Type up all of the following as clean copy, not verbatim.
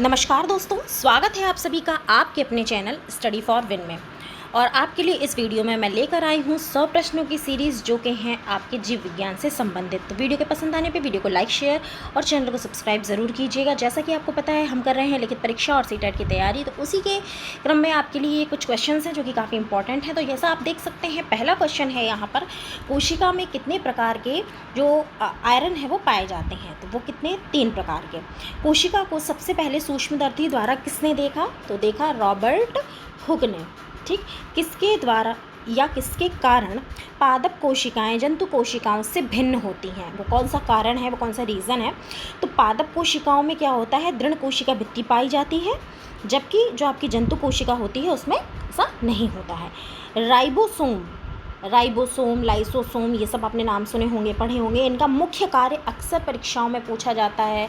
नमस्कार दोस्तों, स्वागत है आप सभी का आपके अपने चैनल स्टडी फॉर विन में। और आपके लिए इस वीडियो में मैं लेकर आई हूँ 100 प्रश्नों की सीरीज़ जो कि हैं आपके जीव विज्ञान से संबंधित। तो वीडियो के पसंद आने पे वीडियो को लाइक, शेयर और चैनल को सब्सक्राइब ज़रूर कीजिएगा। जैसा कि आपको पता है हम कर रहे हैं लिखित परीक्षा और सीटेट की तैयारी, तो उसी के क्रम में आपके लिए कुछ क्वेश्चन हैं जो कि काफ़ी इंपॉर्टेंट हैं। तो जैसा आप देख सकते हैं, पहला क्वेश्चन है यहाँ पर, कोशिका में कितने प्रकार के जो आयरन है वो पाए जाते हैं? तो वो कितने? 3 प्रकार के। कोशिका को सबसे पहले सूक्ष्मदर्शी द्वारा किसने देखा? तो देखा रॉबर्ट हुक ने। ठीक, किसके द्वारा या किसके कारण पादप कोशिकाएं जंतु कोशिकाओं से भिन्न होती हैं? वो कौन सा कारण है, वो कौन सा रीज़न है? तो पादप कोशिकाओं में क्या होता है, दृढ़ कोशिका भित्ति पाई जाती है, जबकि जो आपकी जंतु कोशिका होती है उसमें ऐसा नहीं होता है। राइबोसोम, लाइसोसोम, ये सब आपने नाम सुने होंगे, पढ़े होंगे। इनका मुख्य कार्य अक्सर परीक्षाओं में पूछा जाता है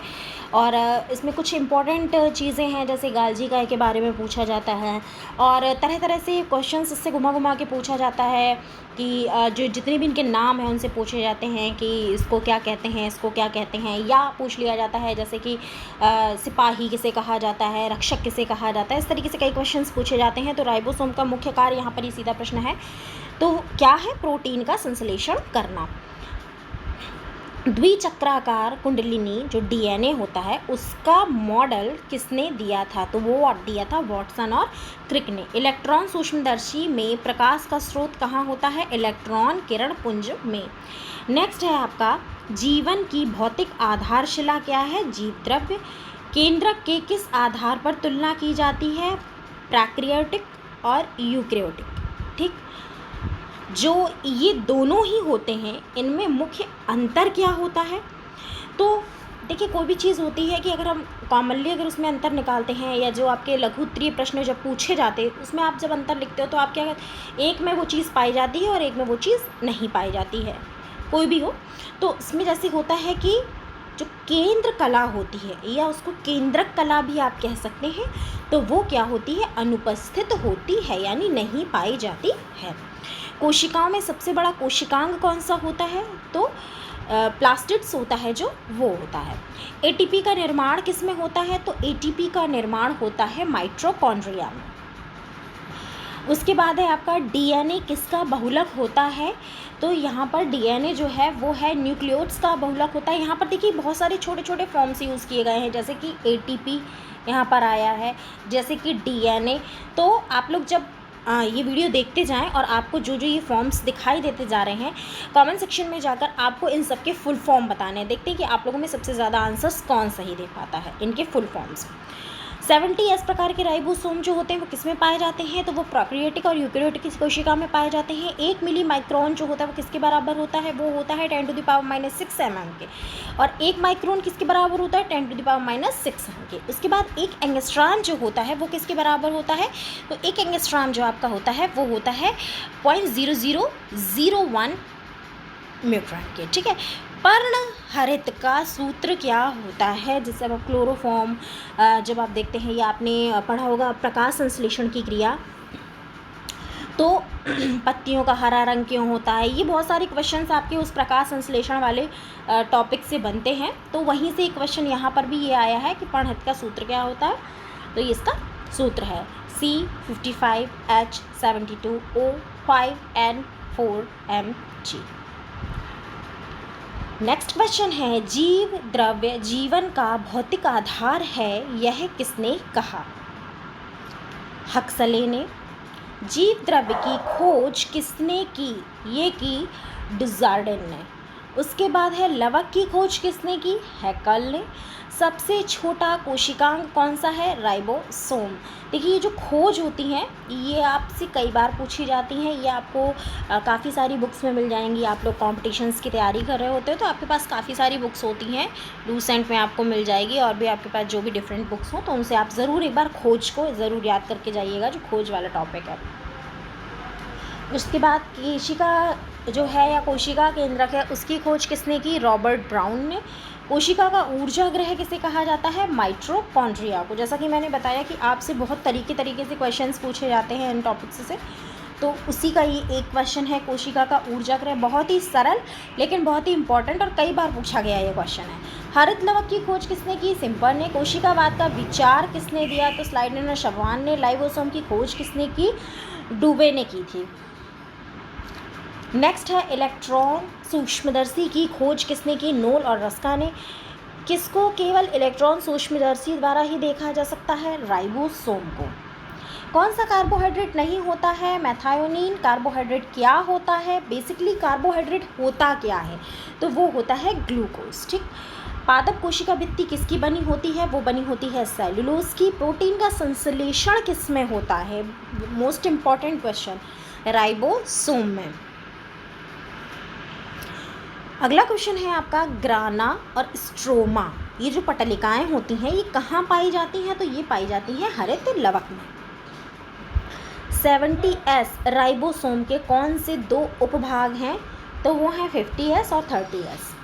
और इसमें कुछ इम्पॉर्टेंट चीज़ें हैं, जैसे गाल्जी काय के बारे में पूछा जाता है और तरह तरह से क्वेश्चंस इससे घुमा घुमा के पूछा जाता है कि जो जितने भी इनके नाम हैं उनसे पूछे जाते हैं कि इसको क्या कहते हैं, इसको क्या कहते हैं, या पूछ लिया जाता है जैसे कि सिपाही किसे कहा जाता है, रक्षक किसे कहा जाता है। इस तरीके से कई क्वेश्चंस पूछे जाते हैं। तो राइबोसोम का मुख्य कार्य यहाँ पर ये सीधा प्रश्न है, तो क्या है? प्रोटीन का संश्लेषण करना। द्विचक्राकार कुंडलिनी जो डीएनए होता है उसका मॉडल किसने दिया था? तो वो दिया था वॉटसन और क्रिक ने। इलेक्ट्रॉन सूक्ष्मदर्शी में प्रकाश का स्रोत कहाँ होता है? इलेक्ट्रॉन किरण पुंज में। नेक्स्ट है आपका, जीवन की भौतिक आधारशिला क्या है? जीव द्रव्य। केंद्रक के किस आधार पर तुलना की जाती है? प्रैक्रियोटिक और यूकैरियोटिक। ठीक, जो ये दोनों ही होते हैं, इनमें मुख्य अंतर क्या होता है? तो देखिए, कोई भी चीज़ होती है कि अगर हम कॉमनली अगर उसमें अंतर निकालते हैं, या जो आपके लघु उत्तरीय प्रश्न जब पूछे जाते हैं उसमें आप जब अंतर लिखते हो तो आप क्या कहते हैं, एक में वो चीज़ पाई जाती है और एक में वो चीज़ नहीं पाई जाती है, कोई भी हो। तो इसमें जैसे होता है कि जो केंद्र कला होती है, या उसको केंद्रक कला भी आप कह सकते हैं, तो वो क्या होती है? अनुपस्थित होती है, यानी नहीं पाई जाती है। कोशिकाओं में सबसे बड़ा कोशिकांग कौन सा होता है? तो प्लास्टिड्स होता है, जो वो होता है। एटीपी का निर्माण किस में होता है? तो एटीपी का निर्माण होता है माइटोकॉन्ड्रिया में। उसके बाद है आपका, डीएनए किसका बहुलक होता है? तो यहाँ पर डीएनए जो है वो है न्यूक्लियोट्स का बहुलक होता है। यहाँ पर देखिए बहुत सारे छोटे छोटे फॉर्म्स यूज़ किए गए हैं, जैसे कि एटीपी यहाँ पर आया है, जैसे कि डीएनए। तो आप लोग जब ये वीडियो देखते जाएं और आपको जो जो ये फॉर्म्स दिखाई देते जा रहे हैं, कमेंट सेक्शन में जाकर आपको इन सब के फुल फॉर्म बताने हैं। देखते हैं कि आप लोगों में सबसे ज़्यादा आंसर्स कौन सही दे पाता है इनके फुल फॉर्म्स। 70S प्रकार के राइबोसोम जो होते हैं वो किस में पाए जाते हैं? तो वो प्रोकैरियोटिक और यूकैरियोटिक कोशिका में पाए जाते हैं। 1 मिली माइक्रोन जो होता है वो किसके बराबर होता है? वो होता है 10⁻⁻6 mm के। और 1 माइक्रोन किसके बराबर होता है? 10⁻⁻6 के। उसके बाद 1 एंगस्ट्रॉम जो होता है वो किसके बराबर होता है? तो 1 एंगस्ट्रॉम जो आपका होता है वो होता है 0.0001 म्यूट्रॉन के। ठीक है, पर्णहरित का सूत्र क्या होता है? जिससे अब क्लोरोफॉर्म जब आप देखते हैं, या आपने पढ़ा होगा प्रकाश संश्लेषण की क्रिया, तो पत्तियों का हरा रंग क्यों होता है? ये बहुत सारे क्वेश्चंस आपके उस प्रकाश संश्लेषण वाले टॉपिक से बनते हैं। तो वहीं से एक क्वेश्चन यहाँ पर भी ये आया है कि पर्णहरित का सूत्र क्या होता है? तो ये इसका सूत्र है C55H72O5N4Mg। नेक्स्ट क्वेश्चन है, जीव द्रव्य जीवन का भौतिक आधार है, यह किसने कहा? हक्सले ने। जीव द्रव्य की खोज किसने की? ये की डुजार्डेन ने। उसके बाद है, लवक की खोज किसने की? हैकल ने। सबसे छोटा कोशिकांग कौन सा है? राइबोसोम। देखिए, ये जो खोज होती हैं ये आपसे कई बार पूछी जाती हैं, ये आपको काफ़ी सारी बुक्स में मिल जाएंगी। आप लोग कॉम्पिटिशन्स की तैयारी कर रहे होते हो तो आपके पास काफ़ी सारी बुक्स होती हैं, लूसेंट में आपको मिल जाएगी, और भी आपके पास जो भी डिफरेंट बुक्स हो तो उनसे आप ज़रूर एक बार खोज को ज़रूर याद करके जाइएगा, जो खोज वाला टॉपिक है। उसके बाद कोशिका जो है, या कोशिका केंद्रक है, उसकी खोज किसने की? रॉबर्ट ब्राउन ने। कोशिका का ऊर्जा ग्रह किसे कहा जाता है? माइटोकॉन्ड्रिया को। जैसा कि मैंने बताया कि आपसे बहुत तरीके से क्वेश्चंस पूछे जाते हैं इन टॉपिक्स से, तो उसी का ये एक क्वेश्चन है, कोशिका का ऊर्जा क्रय। बहुत ही सरल लेकिन बहुत ही इंपॉर्टेंट और कई बार पूछा गया ये क्वेश्चन है। हरित लवक की खोज किसने की? सिम्पर ने। कोशिकावाद का विचार किसने दिया? तो स्लाइडर और शवान ने। लाइसोसोम की खोज किसने की? डुबे ने की थी। नेक्स्ट है इलेक्ट्रॉन सूक्ष्मदर्शी की खोज किसने की? नोल और रस्का ने। किसको केवल इलेक्ट्रॉन सूक्ष्मदर्शी द्वारा ही देखा जा सकता है? राइबोसोम को। कौन सा कार्बोहाइड्रेट नहीं होता है? मैथायोनीन। कार्बोहाइड्रेट क्या होता है? बेसिकली कार्बोहाइड्रेट होता क्या है? तो वो होता है ग्लूकोज। ठीक। पादप कोशिका भित्ति किसकी बनी होती है? वो बनी होती है सेलुलोज की। प्रोटीन का संश्लेषण किस में होता है? मोस्ट इंपॉर्टेंट क्वेश्चन, राइबोसोम में। अगला क्वेश्चन है आपका, ग्राना और स्ट्रोमा, ये जो पटलिकाएं होती हैं ये कहाँ पाई जाती हैं? तो ये पाई जाती हैं हरित लवक में। 70S राइबोसोम के कौन से दो उपभाग हैं? तो वो हैं 50S और 30S।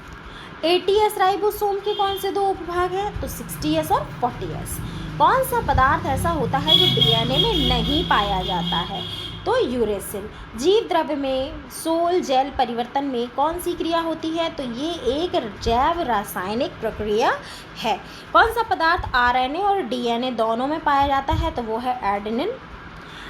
80S राइबोसोम के कौन से दो उपभाग हैं? तो 60S और 40S। कौन सा पदार्थ ऐसा होता है जो डीएनए में नहीं पाया जाता है? तो यूरेसिल। जीव द्रव्य में सोल जेल परिवर्तन में कौन सी क्रिया होती है? तो ये एक जैव रासायनिक प्रक्रिया है। कौन सा पदार्थ आरएनए और डीएनए दोनों में पाया जाता है? तो वो है एडेनिन।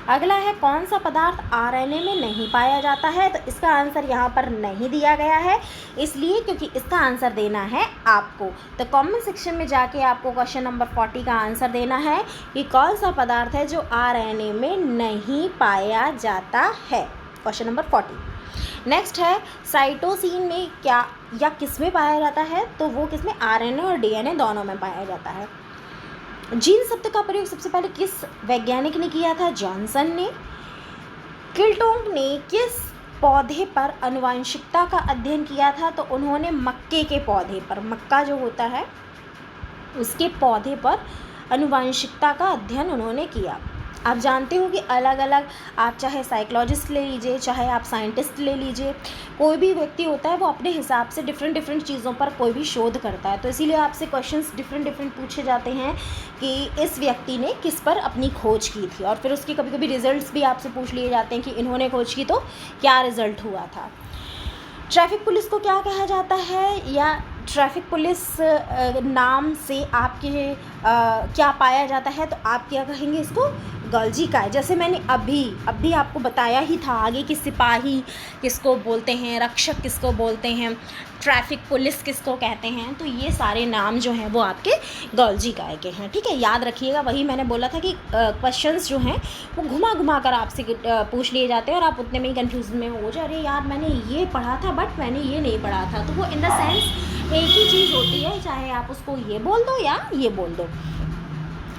अगला है, कौन सा पदार्थ आरएनए में नहीं पाया जाता है? तो इसका आंसर यहाँ पर नहीं दिया गया है, इसलिए क्योंकि इसका आंसर देना है आपको। तो कमेंट सेक्शन में जाके आपको क्वेश्चन नंबर 40 का आंसर देना है कि कौन सा पदार्थ है जो आरएनए में नहीं पाया जाता है। Question number 40। नेक्स्ट है, साइटोसिन में क्या या किस में पाया जाता है? तो वो किस में? आरएनए और डीएनए दोनों में पाया जाता है। जीन शब्द का प्रयोग सबसे पहले किस वैज्ञानिक ने किया था? जॉनसन ने। किल्टोंग ने किस पौधे पर आनुवंशिकता का अध्ययन किया था? तो उन्होंने मक्के के पौधे पर, मक्का जो होता है उसके पौधे पर आनुवंशिकता का अध्ययन उन्होंने किया। आप जानते हो कि अलग अलग, आप चाहे साइकोलॉजिस्ट ले लीजिए, चाहे आप साइंटिस्ट ले लीजिए, कोई भी व्यक्ति होता है वो अपने हिसाब से डिफरेंट चीज़ों पर कोई भी शोध करता है। तो इसीलिए आपसे क्वेश्चंस डिफरेंट पूछे जाते हैं कि इस व्यक्ति ने किस पर अपनी खोज की थी, और फिर उसके कभी कभी रिजल्ट्स भी आपसे पूछ लिए जाते हैं कि इन्होंने खोज की तो क्या रिजल्ट हुआ था। ट्रैफिक पुलिस को क्या कहा जाता है? या ट्रैफिक पुलिस नाम से आपके क्या पाया जाता है? तो आप क्या कहेंगे इसको? गॉल्जी का है। जैसे मैंने अभी आपको बताया ही था आगे कि सिपाही किसको बोलते हैं, रक्षक किसको बोलते हैं, ट्रैफिक पुलिस किसको कहते हैं। तो ये सारे नाम जो हैं वो आपके गॉल्जी काय के हैं। ठीक है, याद रखिएगा। वही मैंने बोला था कि क्वेश्चंस जो हैं वो घुमा कर आपसे पूछ लिए जाते हैं और आप उतने में ही कन्फ्यूजन में हो जाए, अरे यार मैंने ये पढ़ा था बट मैंने ये नहीं पढ़ा था। तो वो इन द सेंस एक ही चीज़ होती है, चाहे आप उसको ये बोल दो या ये बोल दो,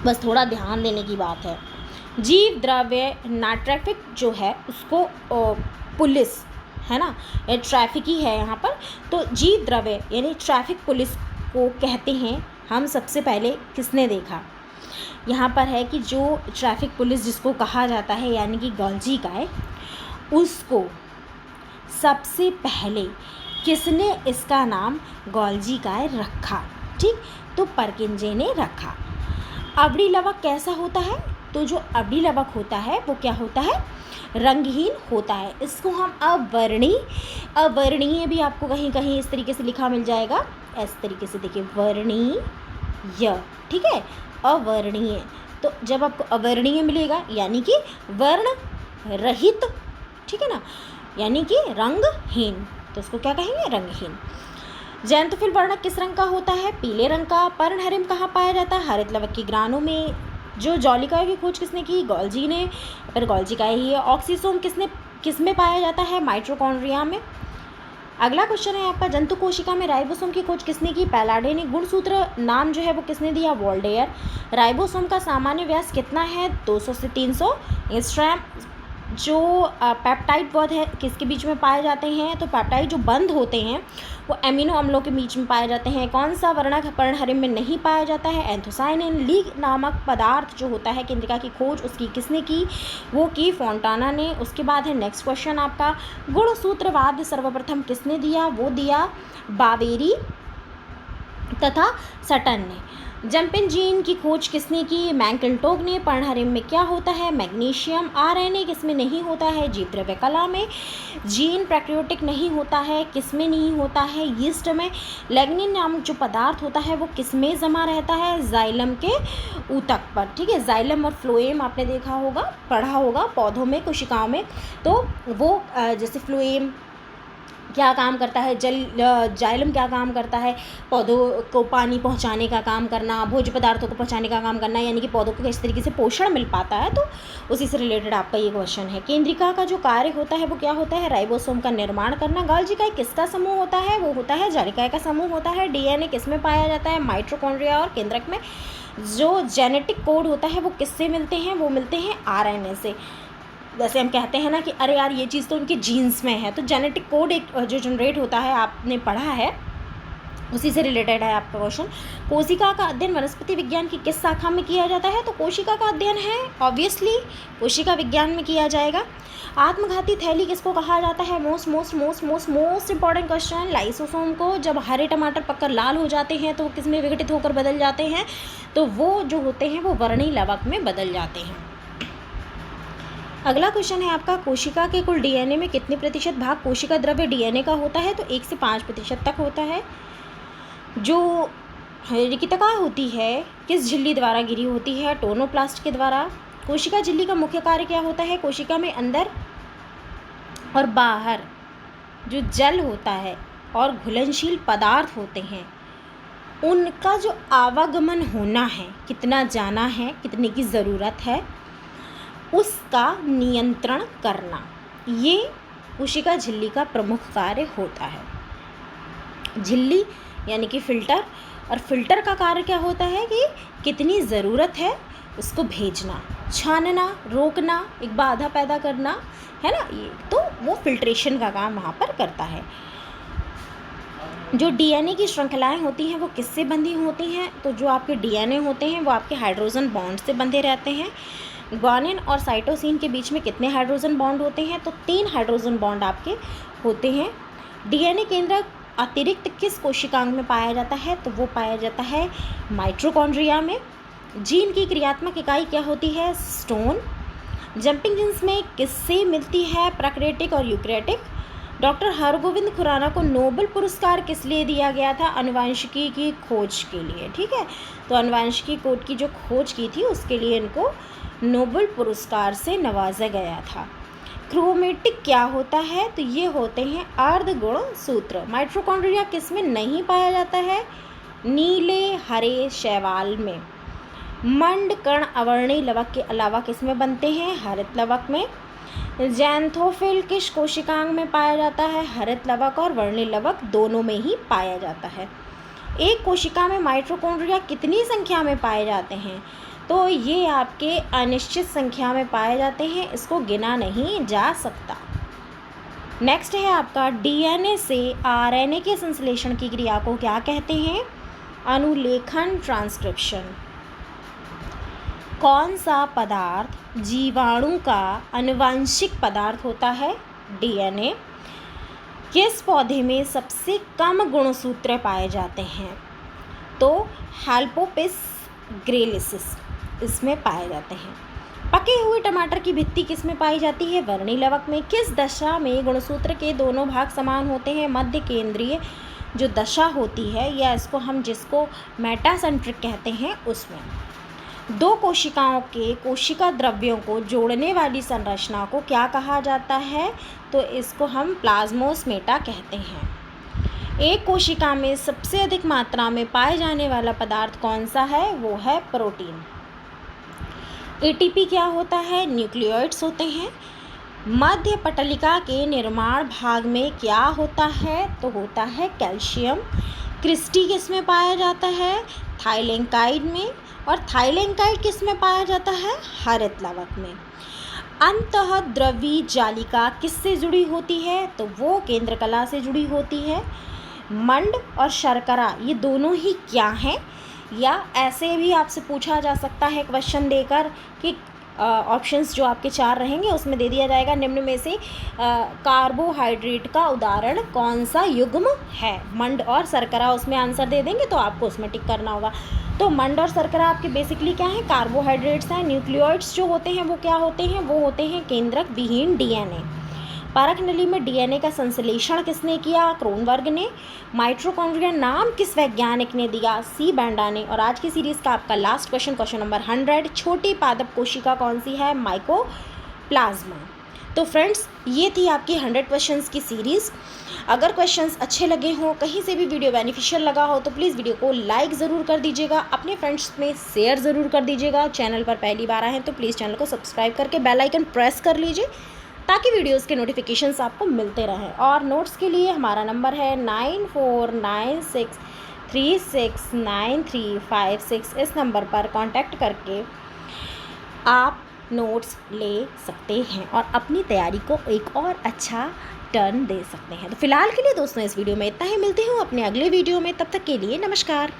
बस थोड़ा ध्यान देने की बात है। जीव द्रव्य ना ट्रैफिक जो है उसको पुलिस है ना, ट्रैफिक ही है यहाँ पर। तो जीव द्रव्य यानी ट्रैफिक पुलिस को कहते हैं हम सबसे पहले किसने देखा? यहाँ पर है कि जो ट्रैफिक पुलिस जिसको कहा जाता है यानी कि गॉल्जी काय, उसको सबसे पहले किसने इसका नाम गॉल्जी काय रखा? ठीक, तो परकिंजे ने रखा। अवड़ी लवक कैसा होता है? तो जो अवड़ी लवक होता है वो क्या होता है? रंगहीन होता है। इसको हम अवर्णीय भी आपको कहीं कहीं इस तरीके से लिखा मिल जाएगा, इस तरीके से देखिए, वर्णीय। ठीक है, अवर्णीय। तो जब आपको अवर्णीय मिलेगा यानी कि वर्ण रहित, ठीक है ना, यानी कि रंगहीन, तो उसको क्या कहेंगे? रंगहीन। जैंतोफिल वर्णक किस रंग का होता है? पीले रंग का। पर्णहरिम कहाँ पाया जाता है? हरित लवक की ग्रानों में। जो जॉलिकाय की खोज किसने की? गॉल्जी ने। फिर गॉल्जी का ही है। ऑक्सीसोम किस में पाया जाता है? माइटोकॉन्ड्रिया में। अगला क्वेश्चन है आपका, जंतु कोशिका में राइबोसोम की खोज किसने की? पैलाडे ने। गुणसूत्र नाम जो है वो किसने दिया? वोल्डेयर। राइबोसोम का सामान्य व्यास कितना है? 200 से 300 एंगस्ट्रॉम। जो पेप्टाइड पौध है किसके बीच में पाए जाते हैं? तो पेप्टाइड जो बंध होते हैं वो एमिनो अम्लों के बीच में पाए जाते हैं। कौन सा वर्णक पर्णहरिम में नहीं पाया जाता है? एंथोसाइनिन। लीग नामक पदार्थ जो होता है केंद्रिका की खोज उसकी किसने की? वो की फोंटाना ने। उसके बाद है नेक्स्ट क्वेश्चन आपका, गुणसूत्रवाद सर्वप्रथम किसने दिया? वो दिया बावेरी तथा सटन ने। जंपिंग जीन की खोज किसने की? मैकक्लिंटोक ने। पर्णहरिम में क्या होता है? मैग्नीशियम। आरएनए किसमें नहीं होता है? जीव द्रव्य कला में। जीन प्रोकैरियोटिक नहीं होता है, किसमें नहीं होता है? यीस्ट में। लिग्निन नामक जो पदार्थ होता है वो किसमें जमा रहता है? जाइलम के ऊतक पर, ठीक है। जाइलम और फ्लोएम आपने देखा होगा, पढ़ा होगा, पौधों में, कोशिकाओं में। तो वो जैसे फ्लोएम क्या काम करता है, जाइलम क्या काम करता है? पौधों को पानी पहुंचाने का काम करना, भोज्य पदार्थों को पहुंचाने का काम करना, यानी कि पौधों को किस तरीके से पोषण मिल पाता है, तो उसी से रिलेटेड आपका ये क्वेश्चन है। केंद्रिका का जो कार्य होता है वो क्या होता है? राइबोसोम का निर्माण करना। गोल्गी का किसका समूह होता है? वो होता है जालिकाएं का समूह होता है। डीएनए किस में पाया जाता है? माइटोकॉन्ड्रिया और केंद्रक में। जो जेनेटिक कोड होता है वो किससे मिलते हैं? वो मिलते हैं आरएनए से। जैसे हम कहते हैं ना कि अरे यार ये चीज़ तो उनके जीन्स में है, तो जेनेटिक कोड एक जो जनरेट होता है, आपने पढ़ा है, उसी से रिलेटेड है आपका क्वेश्चन। कोशिका का अध्ययन वनस्पति विज्ञान की किस शाखा में किया जाता है? तो कोशिका का अध्ययन है ऑब्वियसली कोशिका विज्ञान में किया जाएगा। आत्मघाती थैली किसको कहा जाता है? Most important question. लाइसोसोम को जब हरे टमाटर पककर लाल हो जाते हैं तो वो किस में विघटित होकर बदल जाते हैं? तो वो जो होते हैं वो वर्णी लवक में बदल जाते हैं। अगला क्वेश्चन है आपका, कोशिका के कुल डीएनए में कितने प्रतिशत भाग कोशिका द्रव्य डीएनए का होता है? तो 1 से 5% तक होता है। जो रिक्तता होती है किस झिल्ली द्वारा गिरी होती है? टोनोप्लास्ट के द्वारा। कोशिका झिल्ली का मुख्य कार्य क्या होता है? कोशिका में अंदर और बाहर जो जल होता है और घुलनशील पदार्थ होते हैं उनका जो आवागमन होना है, कितना जाना है, कितने की ज़रूरत है, उसका नियंत्रण करना, ये कोशिका झिल्ली का प्रमुख कार्य होता है। झिल्ली यानी कि फिल्टर, और फिल्टर का कार्य क्या होता है कि कितनी ज़रूरत है उसको भेजना, छानना, रोकना, एक बाधा पैदा करना, है ना, ये तो वो फिल्ट्रेशन का काम वहाँ पर करता है। जो डीएनए की श्रृंखलाएं होती हैं वो किससे बंधी होती हैं? तो जो आपके डीएनए होते हैं वो आपके हाइड्रोजन बॉन्ड से बंधे रहते हैं। ग्वानिन और साइटोसिन के बीच में कितने हाइड्रोजन बॉन्ड होते हैं? तो 3 हाइड्रोजन बॉन्ड आपके होते हैं। डीएनए केंद्रक अतिरिक्त किस कोशिकांग में पाया जाता है? तो वो पाया जाता है माइटोकॉन्ड्रिया में। जीन की क्रियात्मक इकाई क्या होती है? स्टोन। जंपिंग जीन्स में किससे मिलती है? प्रैकैरियोटिक और यूकैरियोटिक। डॉक्टर हरगोविंद खुराना को नोबेल पुरस्कार किस लिए दिया गया था? आनुवंशिकी की खोज के लिए, ठीक है। तो आनुवंशिकी कोड की जो खोज की थी उसके लिए इनको नोबेल पुरस्कार से नवाजा गया था। क्रोमेटिक क्या होता है? तो ये होते हैं अर्धगुणसूत्र। माइटोकॉन्ड्रिया किस में नहीं पाया जाता है? नीले हरे शैवाल में। मंड कण अवर्णी लवक के अलावा किस में बनते हैं? हरित लवक में। ज़ैंथोफिल किस कोशिकांग में पाया जाता है? हरित लवक और वर्णी लवक दोनों में ही पाया जाता है। एक कोशिका में माइटोकॉन्ड्रिया कितनी संख्या में पाए जाते हैं? तो ये आपके अनिश्चित संख्या में पाए जाते हैं, इसको गिना नहीं जा सकता। नेक्स्ट है आपका, डीएनए से आरएनए के संश्लेषण की क्रिया को क्या कहते हैं? अनुलेखन, ट्रांसक्रिप्शन। कौन सा पदार्थ जीवाणु का आनुवंशिक पदार्थ होता है? डीएनए। किस पौधे में सबसे कम गुणसूत्र पाए जाते हैं? तो हेल्पोपिस ग्रेलिसिस इसमें पाए जाते हैं। पके हुए टमाटर की भित्ति किस में पाई जाती है? वर्णी लवक में। किस दशा में गुणसूत्र के दोनों भाग समान होते हैं? मध्य केंद्रीय जो दशा होती है, या इसको हम जिसको मेटासेंट्रिक कहते हैं, उसमें। दो कोशिकाओं के कोशिका द्रव्यों को जोड़ने वाली संरचना को क्या कहा जाता है? तो इसको हम प्लाज्मोस्मेटा कहते हैं। एक कोशिका में सबसे अधिक मात्रा में पाए जाने वाला पदार्थ कौन सा है? वो है प्रोटीन। एटीपी क्या होता है? न्यूक्लियोइड्स होते हैं। मध्य पटलिका के निर्माण भाग में क्या होता है? तो होता है कैल्शियम। क्रिस्टी किस में पाया जाता है? थाइलेंकाइड में। और थाइलेंकाइड किस में पाया जाता है? हरित लवक में। अंतःद्रवी जालिका किससे जुड़ी होती है? तो वो केंद्रकला से जुड़ी होती है। मंड और शर्करा ये दोनों ही क्या हैं? या ऐसे भी आपसे पूछा जा सकता है क्वेश्चन देकर कि ऑप्शंस जो आपके 4 रहेंगे उसमें दे दिया जाएगा निम्न में से कार्बोहाइड्रेट का उदाहरण कौन सा युग्म है। मंड और शर्करा उसमें आंसर दे देंगे तो आपको उसमें टिक करना होगा। तो मंड और शर्करा आपके बेसिकली क्या हैं, कार्बोहाइड्रेट्स हैं। न्यूक्लियोइड्स जो होते हैं वो क्या होते हैं, वो होते हैं केंद्रक विहीन डीएनए। पारक नली में डीएनए का संश्लेषण किसने किया, क्रोनबर्ग ने। माइटोकॉन्ड्रिया नाम किस वैज्ञानिक ने दिया, सी बैंडा ने। और आज की सीरीज़ का आपका लास्ट क्वेश्चन नंबर 100, छोटी पादप कोशिका कौन सी है, माइकोप्लाज्मा। तो फ्रेंड्स ये थी आपकी 100 क्वेश्चंस की सीरीज़। अगर क्वेश्चंस अच्छे लगे हों, कहीं से भी वीडियो बेनिफिशियल लगा हो तो प्लीज़ वीडियो को लाइक ज़रूर कर दीजिएगा, अपने फ्रेंड्स में शेयर ज़रूर कर दीजिएगा। चैनल पर पहली बार आए हैं तो प्लीज़ चैनल को सब्सक्राइब करके बेल आइकन प्रेस कर लीजिए ताकि वीडियोस के नोटिफिकेशंस आपको मिलते रहें। और नोट्स के लिए हमारा नंबर है 9496369356। इस नंबर पर कांटेक्ट करके आप नोट्स ले सकते हैं और अपनी तैयारी को एक और अच्छा टर्न दे सकते हैं। तो फिलहाल के लिए दोस्तों इस वीडियो में इतना ही, मिलते हूँ अपने अगले वीडियो में, तब तक के लिए नमस्कार।